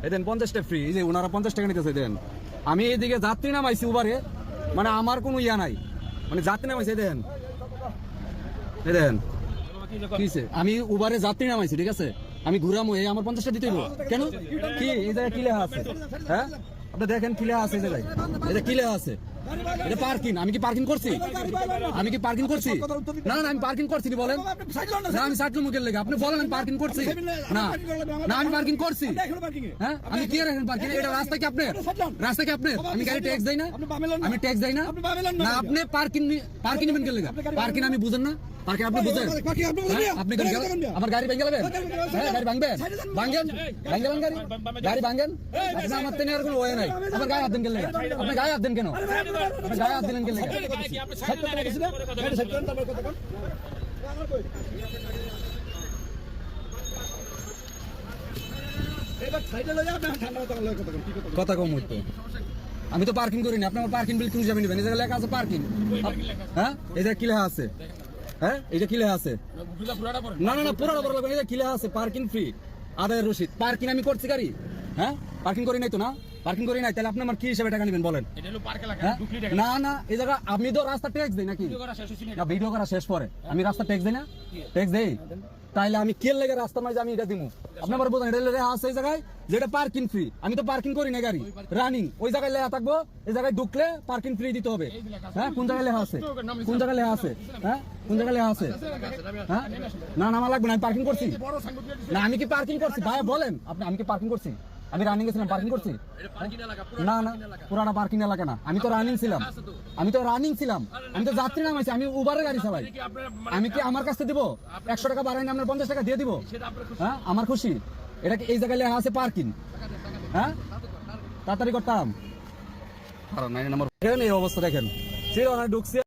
এই দেন 50টা ফ্রি, এই যে ওনারা 50 টাকা নিতেছে দেন। আমি এইদিকে যাত্রী নামাইছি উবারে, মানে আমার কোনো ইয়া নাই, মানে যাত্রী নামাইছে দেন, এই দেন কিছে আমি উবারে যাত্রী নামাইছি, ঠিক আছে? আমি ঘুরামো, এই আমার 50টা দিতে হইব কেন? কি এই জায়গায় কি লেখা আছে? হ্যাঁ আপনি দেখেন কি লেখা আছে এই জায়গায়, এটা কি লেখা আছে? এটা পার্কিং। আমি কি পার্কিং করছি? আমি কি পার্কিং করছি? না না আমি পার্কিং করছি বলেন না, আমি সাইড মুখের লেগে আপনি বলেন আমি পার্কিং করছি না? না আমি পার্কিং করছি। হ্যাঁ আমি কি রাখেন পার্কিং? এটা রাস্তা কি আপনার? রাস্তা কি আপনার? আমি গাড়ি ট্যাক্স দেই না? আমি ট্যাক্স দেই না? না আপনি পার্কিং পার্কিং নেবেন কেন? পার্কিং আমি বুঝেন না? পার্কিং আপনি বুঝেন? আপনি আমার গাড়ি ভেঙে নেবেন? হ্যাঁ গাড়ি ভাঙবেন, ভাঙেন ভাঙেন গাড়ি, গাড়ি ভাঙেন। আপনি আমার তেনে আর কোনো ওয়ে নাই। আমার গায়ে হাত দেন কেন? আপনি গায়ে হাত দেন কেন? আপনি গায়ে হাত দিলেন কেন? কথা কম হইতো। আমি তো পার্কিং করিনি, আপনি আমার পার্কিং বিল কিনে যাবেন নিবেন। এই জায়গায় লেখা আছে পার্কিং। হ্যাঁ এই জায়গায় কি লেখা আছে? হ্যাঁ এইটা কি লেখা আছে? না না না পুরোটা বড় লাগবে। এটা কি লেখা আছে? পার্কিং ফ্রি, আদায়ের রসিদ। পার্কিং আমি করছি গাড়ি? হ্যাঁ পার্কিং করি নাই তো। না পার্কিং করি নাই, তাহলে আপনি আমার কি হিসাবে টাকা নেবেন বলেন? না না এই জায়গা আমি তো রাস্তা ট্যাক্স দেই নাকি? ভিডিও করা শেষ পরে আমি রাস্তা ট্যাক্স দেই না? ট্যাক্স দেই, তাইলে আমি কে লেগে রাস্তা মাঝে আমি এটা দিমু? আপনি আমার বোঝেন এটা লেখা আছে এই জায়গায় যেটা পার্কিং ফ্রি। আমি তো পার্কিং করি না গাড়ি, রানিং। ওই জায়গায় লেখা থাকবো এই জায়গায় ঢুকলে পার্কিং ফ্রি দিতে হবে। হ্যাঁ কোন জায়গায় লেখা আছে? কোন জায়গায় লেখা আছে? হ্যাঁ কোন জায়গায় লেখা আছে? হ্যাঁ না না আমার লাগবে না, আমি পার্কিং করছি না। আমি কি পার্কিং করছি ভাই বলেন আপনি? আমি কি পার্কিং করছি? আমি রানিং গেছিলাম, পার্কিং করছি? না না পুরাটা পার্কিং এলাকা না, আমি তো রানিং ছিলাম। আমি তো রানিং ছিলাম, আমি তো যাত্রী নামাইছি। আমি উবারের গাড়ি চালাই। আমি কি আমার কাছে দিব 100 টাকা বাড়াই না আপনার 50 টাকা দিয়ে দিব? হ্যাঁ আমার খুশি। এটা কি এই জায়গায় লেখা আছে পার্কিং? হ্যাঁ তাড়াতাড়ি করতাম। কারণ এই অবস্থা দেখেন ঢুকছে।